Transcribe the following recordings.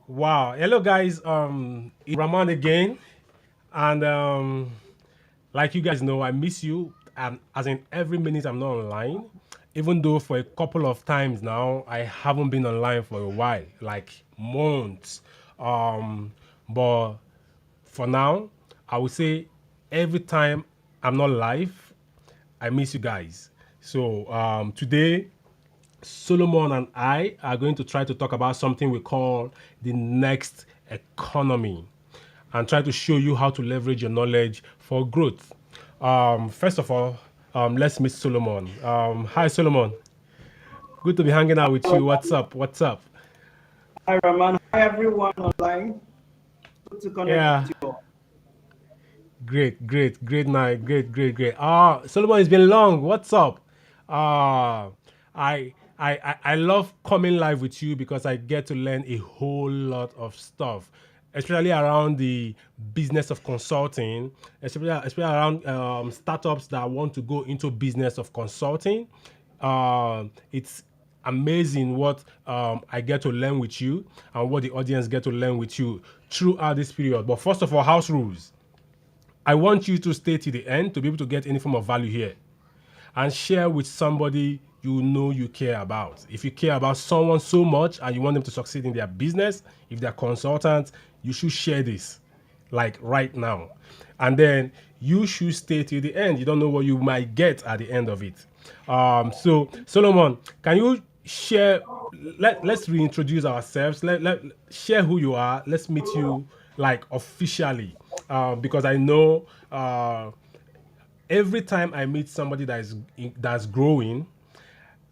Wow. Hello guys. It's Rahman again. And like you guys know, I miss you. As in every minute I'm not online. Even though for a couple of times now I haven't been online for a while, like months. But for now, I would say every time I'm not live, I miss you guys. So today Solomon and I are going to try to talk about something we call the next economy and try to show you how to leverage your knowledge for growth. First of all, let's meet Solomon. Hi, Solomon. Good to be hanging out with you. What's up? What's up? Hi, Raman. Hi, everyone online. Good to connect Yeah, with you all. great night, great. Solomon, it's been long. What's up? I love coming live with you because I get to learn a whole lot of stuff, especially around the business of consulting, especially around startups that want to go into business of consulting. It's amazing what I get to learn with you and what the audience get to learn with you throughout this period. But first of all, house rules. I want you to stay to the end to be able to get any form of value here and share with somebody you know you care about. If you care about someone so much and you want them to succeed in their business, if they're consultants, you should share this like right now. And then you should stay till the end. You don't know what you might get at the end of it. So Solomon, can you share? Let's reintroduce ourselves. Let share who you are. Let's meet you like officially, because I know every time I meet somebody that's growing,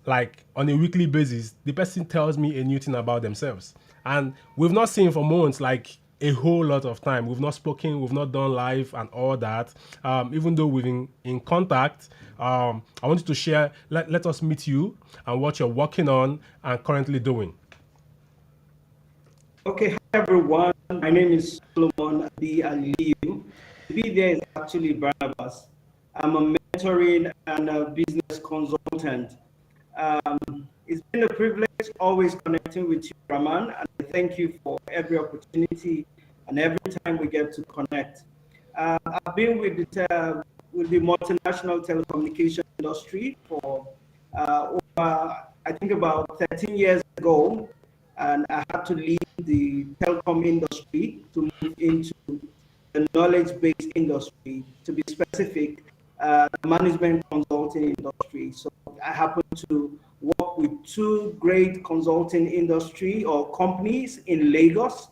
like on a weekly basis, the person tells me a new thing about themselves. And we've not seen for months, like a whole lot of time. We've not spoken, we've not done live and all that. Even though we've been in contact, I want you to share, let us meet you and what you're working on and currently doing. Okay, hi, everyone. My name is Solomon Aliyu. The B there is actually Barnabas. I'm a mentoring and a business consultant. It's been a privilege always connecting with you, Raman, and I thank you for every opportunity and every time we get to connect. I've been with the multinational telecommunication industry for over, I think, about 13 years ago, and I had to leave the telecom industry to move into the knowledge-based industry, to be specific, the management consulting industry. So I happen to work with two great consulting industry or companies in Lagos,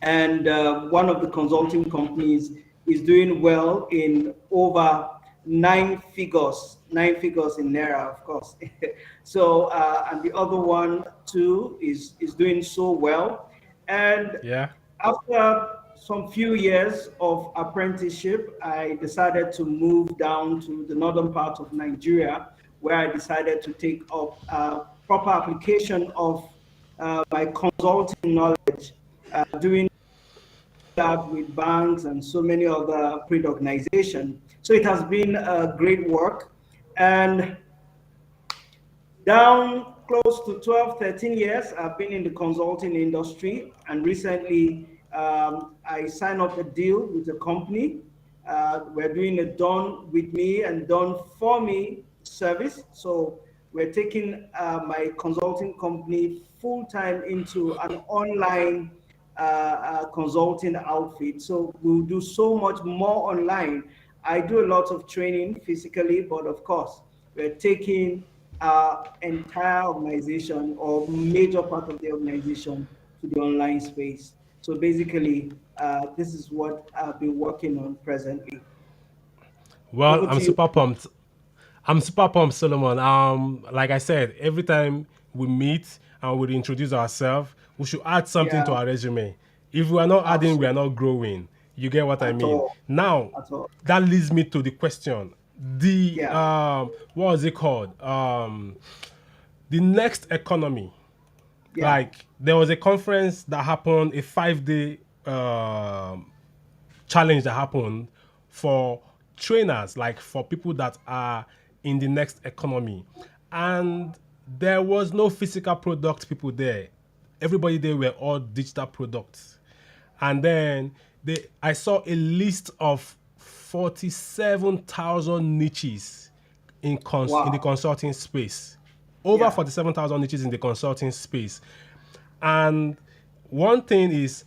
and one of the consulting companies is doing well in over nine figures in naira, of course. So and the other one too is doing so well, and Yeah. after some few years of apprenticeship, I decided to move down to the northern part of Nigeria, where I decided to take up proper application of my consulting knowledge, doing that with banks and so many other print organizations. So it has been great work. And down close to 12, 13 years, I've been in the consulting industry. And recently, I signed up a deal with a company. We're doing a done with me and done for me service. So we're taking my consulting company full time into an online consulting outfit. So we'll do so much more online. I do a lot of training physically, but of course, we're taking our entire organization or major part of the organization to the online space. So basically, this is what I've been working on presently. Well, Over I'm to you. super pumped. I'm super pumped, Solomon. Like I said, every time we meet and we introduce ourselves, we should add something to Yeah, our resume. If we are not adding, we are absolutely. not growing. You get what I At mean? all. Now, At all. that leads me to the question. The Yeah. what was it called? The next economy. Yeah. Like there was a conference that happened, a 5 day challenge that happened for trainers, like for people that are in the next economy. And there was no physical product people there. everybody there were all digital products. And then I saw a list of 47,000 niches in the Wow. consulting space. Over Yeah. 47,000 niches in the consulting space. And one thing is,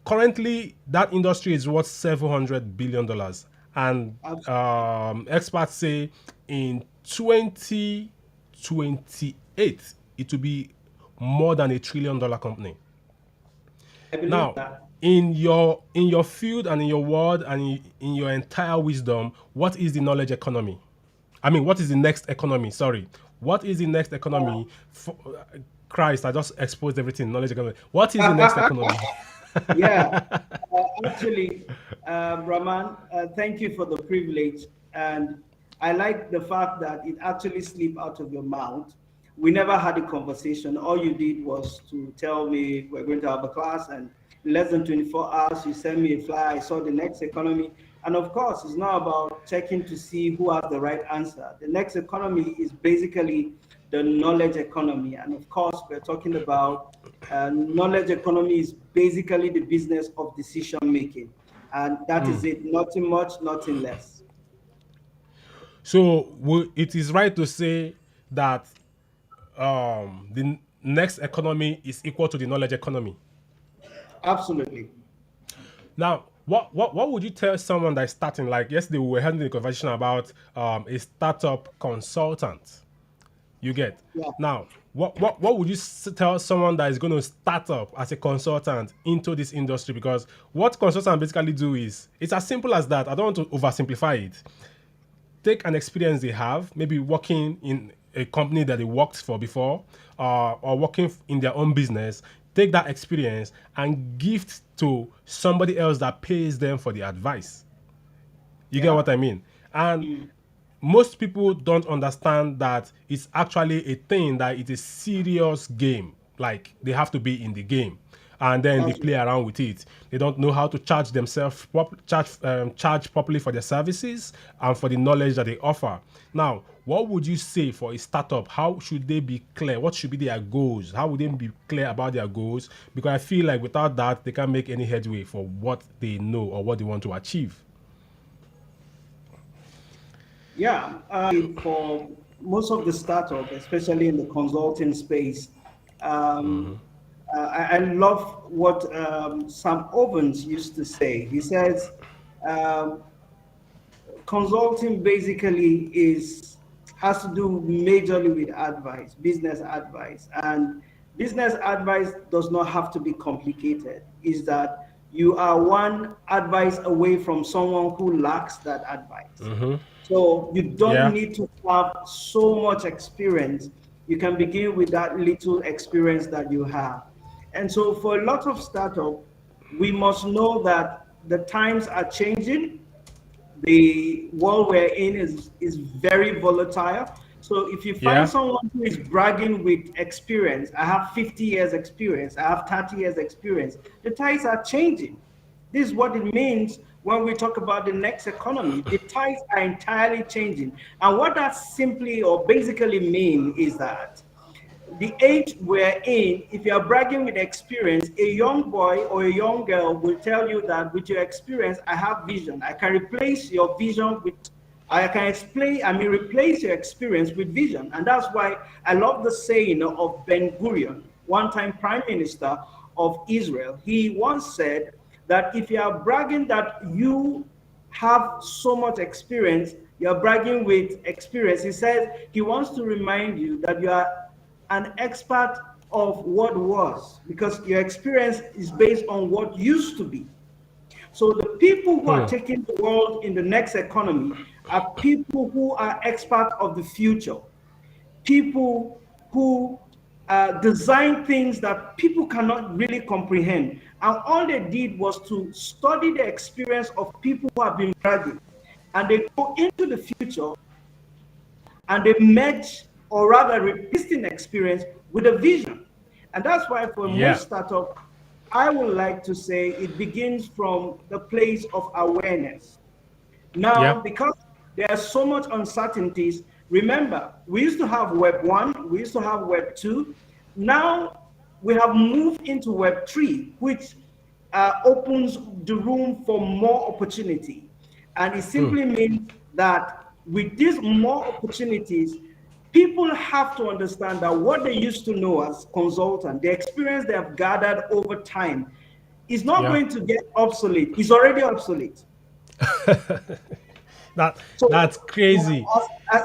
currently that industry is worth $700 billion, and Absolutely. experts say in 2028 it will be more than $1 trillion company. I believe Now, that. in your field and in your world and in your entire wisdom, what is the knowledge economy? I mean, what is the next economy? Sorry, what is the next economy? For, Christ, I just exposed everything. Knowledge economy. What is the next economy? Yeah, actually, Rahman, thank you for the privilege. And I like the fact that it actually slipped out of your mouth. We never had a conversation. All you did was to tell me we're going to have a class, and in less than 24 hours, you sent me a flyer. I saw the next economy. And of course, it's not about checking to see who has the right answer. The next economy is basically the knowledge economy. And of course, we're talking about knowledge economy is basically the business of decision making. And that is it. Nothing much, nothing less. So it is right to say that the next economy is equal to the knowledge economy. Absolutely. Now, what would you tell someone that is starting? Like yesterday, we were having a conversation about a startup consultant. You get Yeah. now. What would you tell someone that is going to start up as a consultant into this industry? Because what consultants basically do is it's as simple as that. I don't want to oversimplify it. Take an experience they have, maybe working in a company that they worked for before, or working in their own business. Take that experience and gift to somebody else that pays them for the advice. You get Yeah. what I mean? And Mm. most people don't understand that it's actually a thing, that it's a serious game. Like they have to be in the game, and then they play Absolutely. around with it. They don't know how to charge themselves, charge properly for their services and for the knowledge that they offer. Now, what would you say for a startup? How should they be clear? What should be their goals? How would they be clear about their goals? Because I feel like without that, they can't make any headway for what they know or what they want to achieve. Yeah. For most of the startup, especially in the consulting space, um, I love what Sam Ovens used to say. He says, um, consulting basically is has to do majorly with advice, business advice, and business advice does not have to be complicated. Is that you are one advice away from someone who lacks that advice. So you don't Yeah, need to have so much experience. You can begin with that little experience that you have. And so for a lot of startup, we must know that the times are changing. The world we're in is very volatile. So if you find yeah, someone who is bragging with experience, I have 50 years experience, I have 30 years experience, the tides are changing. This is what it means when we talk about the next economy. The tides are entirely changing. And what that simply or basically mean is that the age we're in, if you are bragging with experience, a young boy or a young girl will tell you that with your experience, I have vision. I can replace your vision with, I can explain, I mean, replace your experience with vision. And that's why I love the saying of Ben Gurion, one time prime minister of Israel. He once said that if you are bragging that you have so much experience, you're bragging with experience. He says he wants to remind you that you are an expert of what was, because your experience is based on what used to be. So the people who are taking the world in the next economy are people who are experts of the future, people who design things that people cannot really comprehend. And all they did was to study the experience of people who have been bragging. And they go into the future and they merge, or rather replacing experience with a vision. And that's why for yeah, most startups, I would like to say it begins from the place of awareness. yeah, Now, because there are so much uncertainties, remember, we used to have Web 1, we used to have Web 2. Now, we have moved into Web3, which opens the room for more opportunity. And it simply means that with these more opportunities, people have to understand that what they used to know as consultant, the experience they have gathered over time, is not Yeah. going to get obsolete. It's already obsolete. That So, that's crazy. as,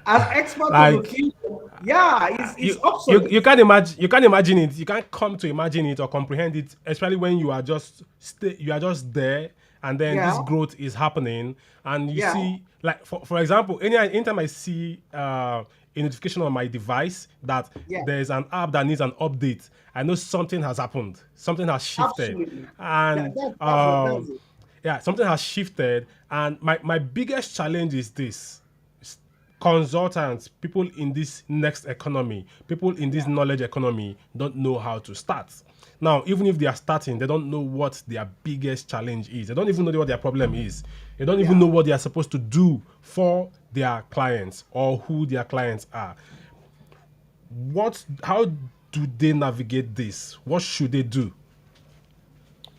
as experts of the Like future, yeah, it's you obsolete. can't imagine, you can't imagine it. You can't come to imagine it or comprehend it, especially when you are just you are just there, and then Yeah, this growth is happening, and you yeah, see, like for example, anytime I see a notification on my device that yeah, there's an app that needs an update, I know something has happened, something has shifted, absolutely. and That's it. yeah, something has shifted. And my biggest challenge is this: consultants, people in this next economy, people in this Yeah, knowledge economy don't know how to start. Now, even if they are starting, they don't know what their biggest challenge is. They don't even know what their problem is. They don't even yeah. know what they are supposed to do for their clients or who their clients are. How do they navigate this? What should they do?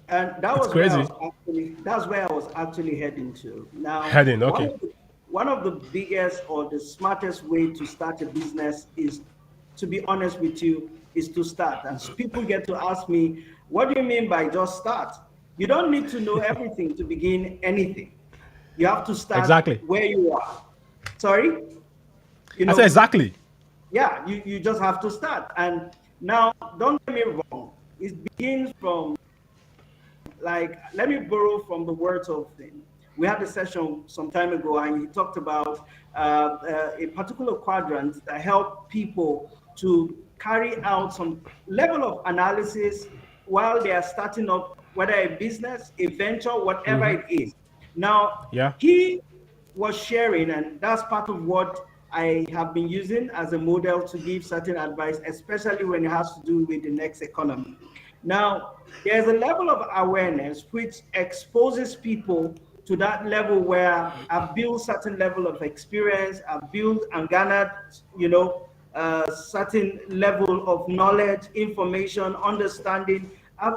And that It's was where I was crazy. actually that's where I was actually heading to. Now, Heading, okay. one of the biggest or the smartest way to start a business is, to be honest with you, is to start. And people get to ask me, what do you mean by just start? You don't need to know everything to begin anything. You have to start Exactly. where you are. Sorry? You I said know, exactly. yeah, you just have to start. And now, don't get me wrong, it begins from, like, let me borrow from the words of him. We had a session some time ago, and he talked about a particular quadrant that help people to carry out some level of analysis while they are starting up, whether a business, a venture, whatever it is. Now, Yeah. he was sharing, and that's part of what I have been using as a model to give certain advice, especially when it has to do with the next economy. Now, there's a level of awareness which exposes people to that level where I've built certain level of experience, I've built and garnered, certain level of knowledge, information, understanding. I've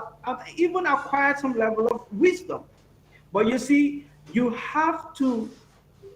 even acquired some level of wisdom. But you see, you have to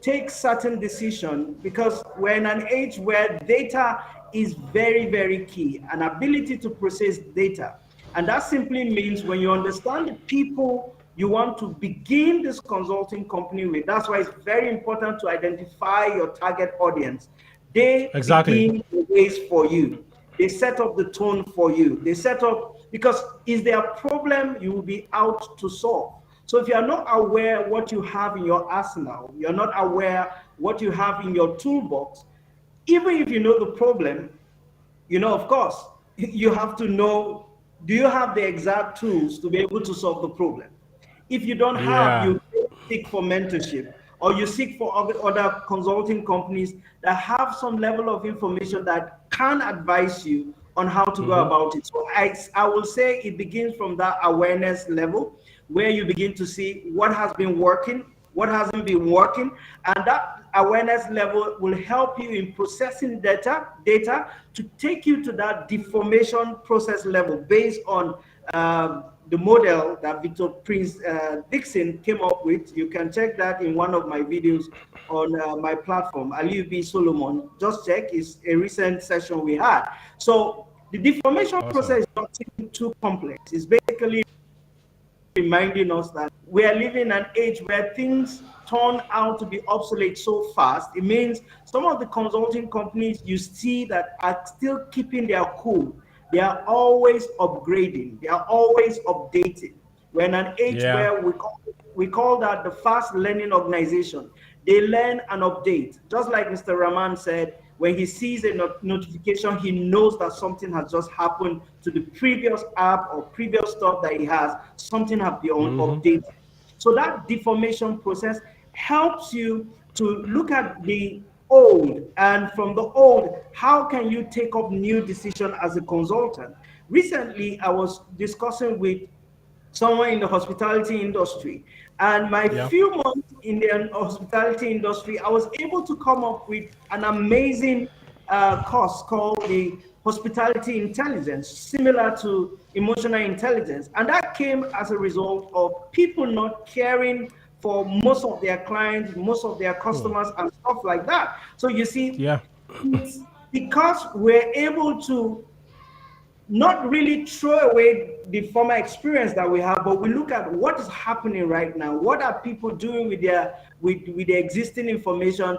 take certain decision because we're in an age where data is very, very key, an ability to process data. And that simply means when you understand the people you want to begin this consulting company with, that's why it's very important to identify your target audience. They Exactly. begin the ways for you. They set up the tone for you. They set up, because is there a problem you will be out to solve. So if you are not aware what you have in your arsenal, you're not aware what you have in your toolbox, even if you know the problem, of course, you have to know, do you have the exact tools to be able to solve the problem? If you don't have, Yeah. you seek for mentorship, or you seek for other consulting companies that have some level of information that can advise you on how to go about it. So I will say it begins from that awareness level where you begin to see what has been working, what hasn't been working, and that awareness level will help you in processing data to take you to that deformation process level based on the model that Victor Prince Dixon came up with. You can check that in one of my videos on my platform, Aliyu B. Solomon. Just check, it's a recent session we had. So the deformation Awesome. process is not too complex. It's basically reminding us that we are living in an age where things turn out to be obsolete so fast. It means some of the consulting companies you see that are still keeping their cool. They are always upgrading. They are always updating. We're in an age Yeah. where we call that the fast learning organization. They learn and update. Just like Mr. Rahman said, when he sees a notification, he knows that something has just happened to the previous app or previous stuff that he has. Something has been updated. So that deformation process helps you to look at the old, and from the old, how can you take up new decision as a consultant? Recently, I was discussing with someone in the hospitality industry. And my Yeah. few months in the hospitality industry, I was able to come up with an amazing course called the hospitality intelligence, similar to emotional intelligence. And that came as a result of people not caring for most of their clients, most of their customers, and stuff like that. So you see, Yeah. it's because we're able to not really throw away the former experience that we have, but we look at what is happening right now. What are people doing with their with the existing information,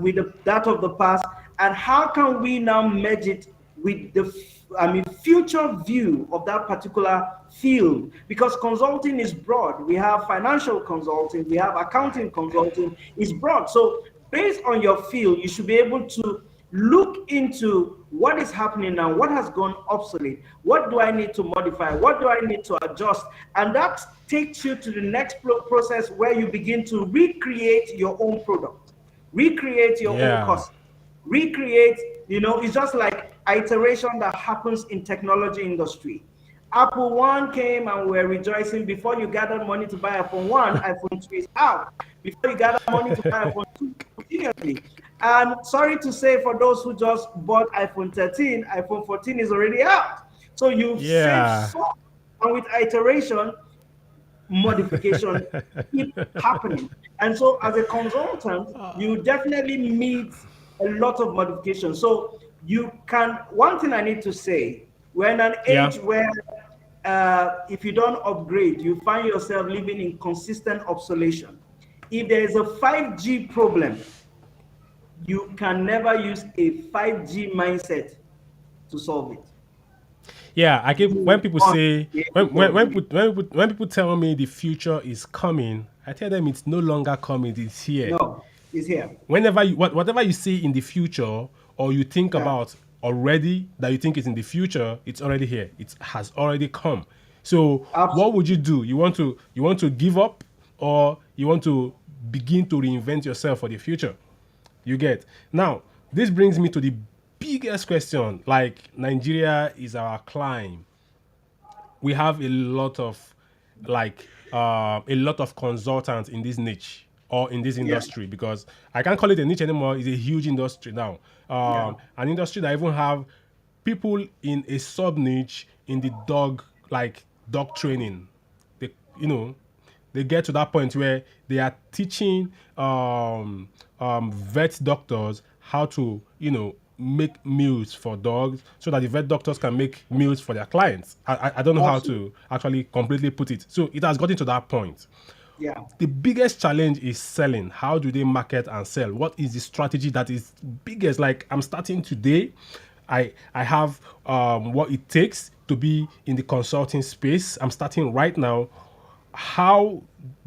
with that of the past, and how can we now merge it with the future view of that particular field? Because consulting is broad. We have financial consulting, we have accounting consulting. It's broad. So based on your field, you should be able to look into what is happening now, what has gone obsolete, what do I need to modify, what do I need to adjust, and that takes you to the next process where you begin to recreate your own product, recreate your own Yeah. cost, recreate. It's just like iteration that happens in technology industry. Apple 1 came and we're rejoicing. Before you gathered money to buy iPhone 1, iPhone 2 is out. Before you gather money to buy iPhone 2, continuously. And sorry to say, for those who just bought iPhone 13, iPhone 14 is already out. So you've saved Yeah. so, and with iteration, modification keep happening. And so as a consultant, you definitely meet a lot of modification. So you can, one thing I need to say, we're in an Yeah. age where if you don't upgrade, you find yourself living in consistent obsolescence. If there is a 5G problem, you can never use a 5G mindset to solve it. Yeah, I keep when You people must say be able to upgrade. when people tell me the future is coming, I tell them it's no longer coming, it's here. No, it's here. Whenever whatever you see in the future or you think Yeah, about already that you think is in the future, it's already here. It has already come. So what would absolutely. you do? You want to give up or you want to begin to reinvent yourself for the future? You get. Now, this brings me to the biggest question. Like Nigeria is our climb. We have a lot of consultants in this niche or in this Yeah, industry because I can't call it a niche anymore. It's a huge industry now. yeah. An industry that even have people in a sub niche in the dog training. They you know they get to that point where they are teaching vet doctors how to make meals for dogs so that the vet doctors can make meals for their clients. I don't know how Absolutely. to actually completely put it. So it has gotten to that point. Yeah. The biggest challenge is selling. How do they market and sell? What is the strategy that is biggest? Like I'm starting today. I have what it takes to be in the consulting space. I'm starting right now. How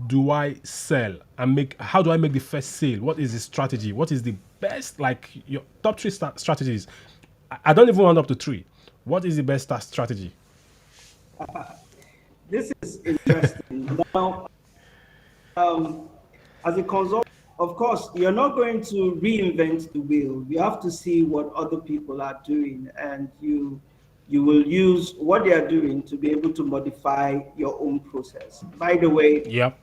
do I sell and make? How do I make the first sale? What is the strategy? What is the best, like your top three strategies? I don't even want up to three. What is the best strategy? This is interesting. Now, um, as a consultant, of course, you're not going to reinvent the wheel. You have to see what other people are doing, and you will use what they are doing to be able to modify your own process. By the way, Yep.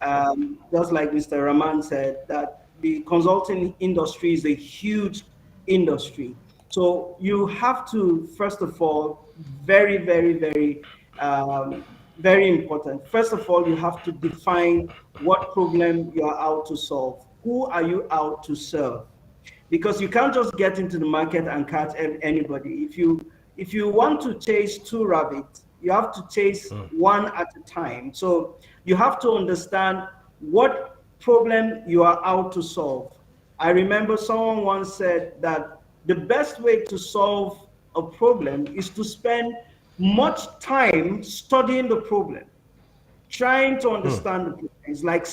just like Mr. Rahman said, that the consulting industry is a huge industry. So you have to, first of all, very, very, very, very important. First of all, you have to define what problem you are out to solve. Who are you out to serve? Because you can't just get into the market and catch anybody. If you want to chase two rabbits, you have to chase one at a time. So you have to understand what problem you are out to solve. I remember someone once said that the best way to solve a problem is to spend much time studying the problem, trying to understand the problem. It's like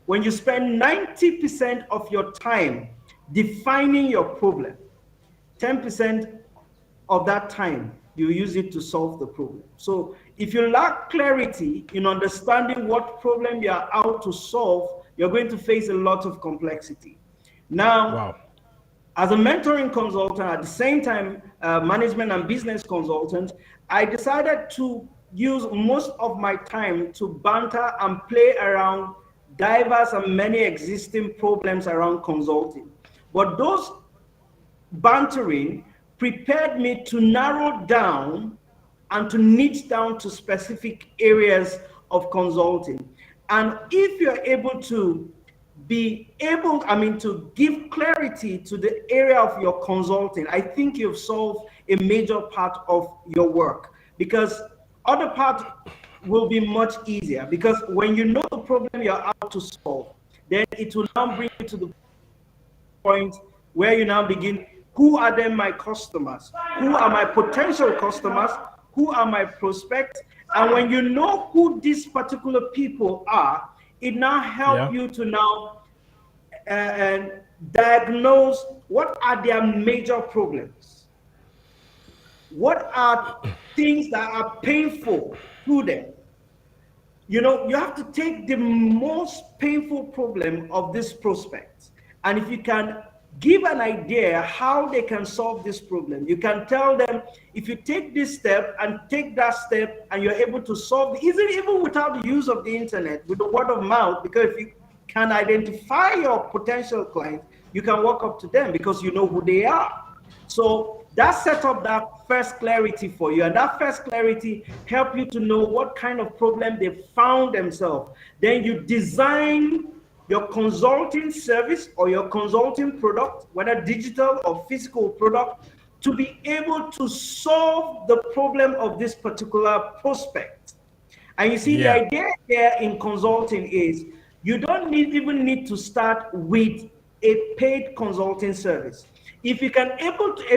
when you spend 90% of your time defining your problem, 10% of that time you use it to solve the problem. So if you lack clarity in understanding what problem you are out to solve, you're going to face a lot of complexity. Now, Wow. as a mentoring consultant, at the same time, management and business consultant, I decided to use most of my time to banter and play around diverse and many existing problems around consulting. But those bantering prepared me to narrow down and to niche down to specific areas of consulting. And if you're able to to give clarity to the area of your consulting, I think you've solved a major part of your work, because other part will be much easier, because when you know the problem you're out to solve, then it will now bring you to the point where you now begin, who are then my customers? Who are my potential customers? Who are my prospects? And when you know who these particular people are, it now helps Yeah. you to now diagnose what are their major problems. What are things that are painful to them? You have to take the most painful problem of this prospect, and if you can give an idea how they can solve this problem, you can tell them, if you take this step and take that step, and you're able to solve it, even without the use of the internet, with the word of mouth, because if you can identify your potential client, you can walk up to them because you know who they are. So that set up that first clarity for you, and that first clarity help you to know what kind of problem they found themselves. Then you design your consulting service or your consulting product, whether digital or physical product, to be able to solve the problem of this particular prospect. And you see, the Yeah. idea there in consulting is you don't even need to start with a paid consulting service. If you can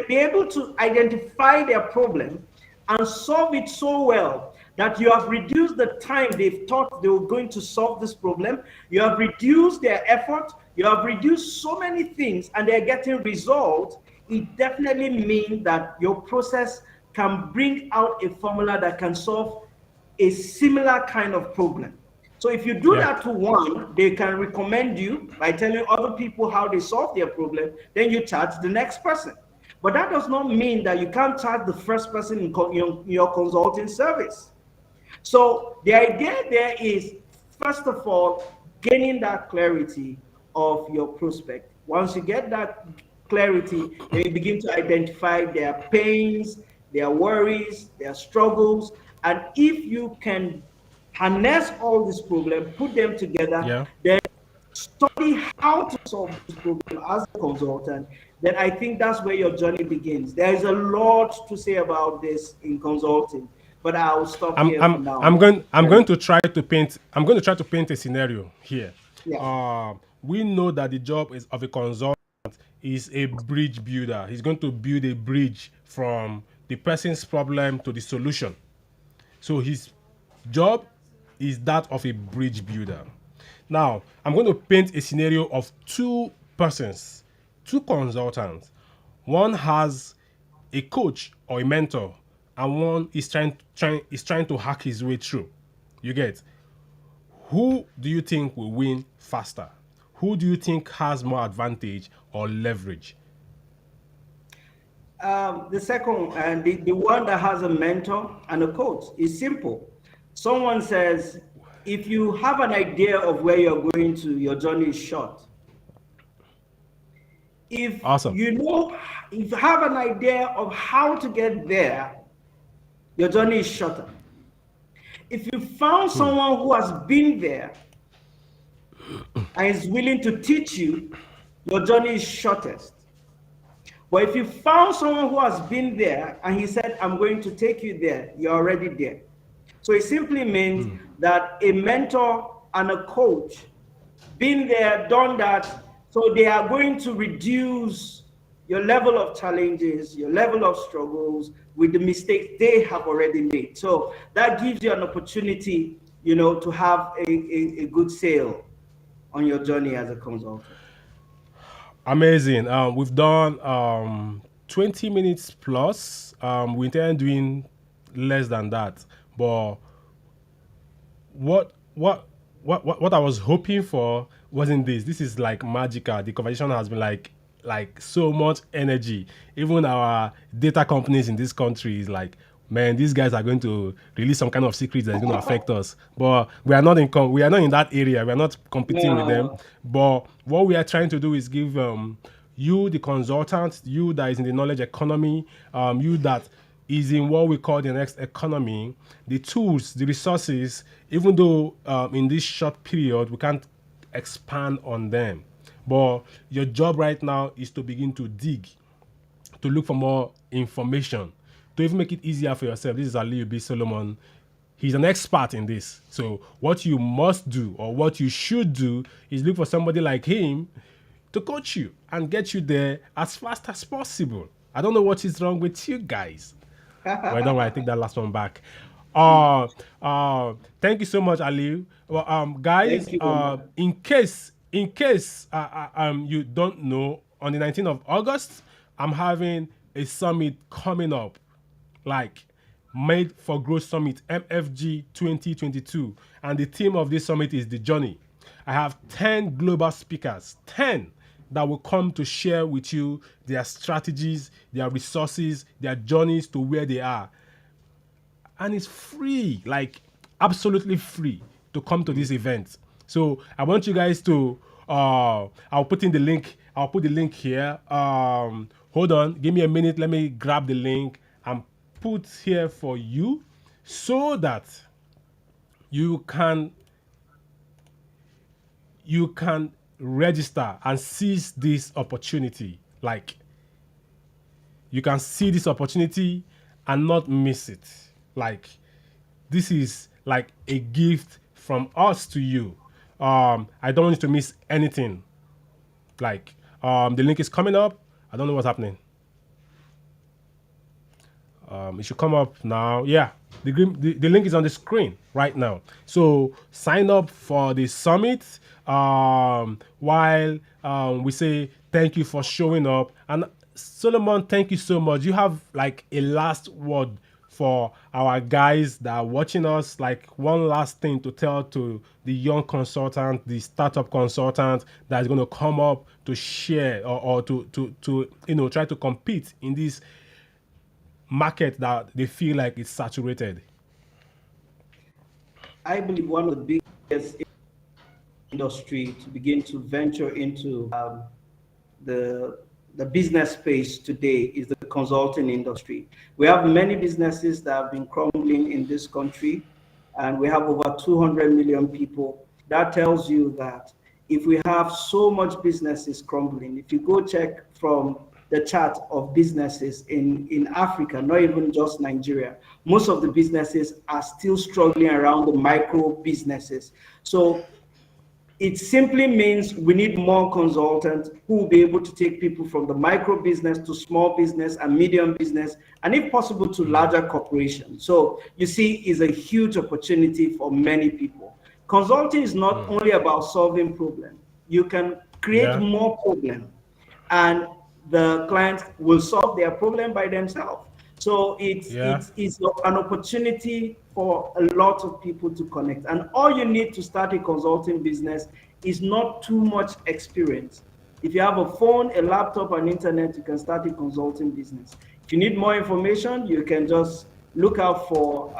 be able to identify their problem and solve it so well that you have reduced the time they've thought they were going to solve this problem, you have reduced their effort, you have reduced so many things, and they're getting results, it definitely means that your process can bring out a formula that can solve a similar kind of problem. So if you do Yeah. that to one, they can recommend you by telling other people how they solve their problem, then you charge the next person. But that does not mean that you can't charge the first person in your consulting service. So the idea there is, first of all, gaining that clarity of your prospect. Once you get that clarity, then you begin to identify their pains, their worries, their struggles. And if you can harness all these problems, put them together, Yeah. then study how to solve this problem as a consultant, then I think that's where your journey begins. There is a lot to say about this in consulting, but I'll stop I'm here for I'm now. I'm going to try to paint a scenario here. Yeah. We know that the job is of a consultant is a bridge builder. He's going to build a bridge from the person's problem to the solution. So his job is that of a bridge builder. Now, I'm going to paint a scenario of two persons, two consultants. One has a coach or a mentor, and one is trying to hack his way through. You get? Who do you think will win faster? Who do you think has more advantage or leverage? The second, and the one that has a mentor and a coach, is simple. Someone says, if you have an idea of where you're going to, your journey is short. If Awesome. you know, if you have an idea of how to get there, your journey is shorter. If you found someone who has been there and is willing to teach you, your journey is shortest. But if you found someone who has been there and he said, I'm going to take you there, you're already there. So it simply means that a mentor and a coach, been there, done that, so they are going to reduce your level of challenges, your level of struggles with the mistakes they have already made. So that gives you an opportunity, to have a good sale on your journey as a consultant. Amazing. We've done 20 minutes plus. We intend doing less than that. But what I was hoping for wasn't this. This is like magical. The conversation has been like so much energy. Even our data companies in this country is like, man, these guys are going to release some kind of secrets that's going to affect us. But we are not in that area. We are not competing with them. No. But what we are trying to do is give you, the consultant, you that is in the knowledge economy, you that is in what we call the next economy, the tools, the resources, even though in this short period we can't expand on them. But your job right now is to begin to dig, to look for more information, to even make it easier for yourself. This is Aliyu B. Solomon. He's an expert in this. So what you must do, or what you should do, is look for somebody like him to coach you and get you there as fast as possible. I don't know what is wrong with you guys. Well, don't worry, I take that last one back. Thank you so much, Ali. Well, guys, Thank you, Omar. in case you don't know, on the 19th of August, I'm having a summit coming up, like Made for Growth Summit, MFG 2022, and the theme of this summit is the journey. I have 10 global speakers, 10 that will come to share with you their strategies, their resources, their journeys to where they are. And it's free, like absolutely free to come to this event. So I want you guys to I'll put in the link. I'll put the link here. Hold on, give me a minute. Let me grab the link and put here for you so that you can register and seize this opportunity. Like, you can see this opportunity and not miss it. Like, this is like a gift from us to you. I don't want you to miss anything. Like, the link is coming up. I don't know what's happening. It should come up now. Yeah, the link is on the screen right now. So sign up for the summit while we say thank you for showing up. And Solomon, thank you so much. You have like a last word for our guys that are watching us, like one last thing to tell to the young consultant, the startup consultant that is going to come up to share or to try to compete in this market that they feel like it's saturated? I believe one of the biggest industry to begin to venture into the business space today is the consulting industry. We have many businesses that have been crumbling in this country, and we have over 200 million people. That tells you that if we have so much businesses crumbling, if you go check from the chart of businesses in Africa, not even just Nigeria, most of the businesses are still struggling around the micro businesses. So it simply means we need more consultants who will be able to take people from the micro business to small business and medium business, and if possible to larger corporations. So you see, is a huge opportunity for many people. Consulting is not only about solving problems. You can create Yeah. more problems, and the client will solve their problem by themselves. So Yeah. it's an opportunity for a lot of people to connect. And all you need to start a consulting business is not too much experience. If you have a phone, a laptop, and internet, you can start a consulting business. If you need more information, you can just look out for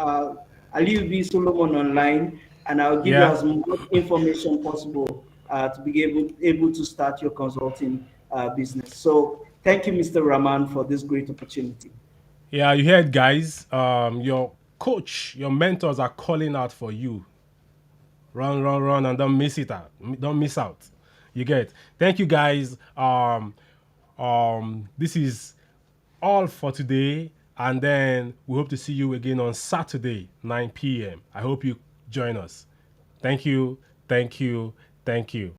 Aliyu B. Solomon online, and I'll give you Yeah. as much information possible to be able to start your consulting business. So thank you, Mr. Rahman, for this great opportunity. Yeah, you heard, guys. Your coach, your mentors are calling out for you. Run, run, run, and don't miss it out. Don't miss out. You get. Thank you, guys. This is all for today, and then we hope to see you again on Saturday, 9 p.m. I hope you join us. Thank you. Thank you. Thank you.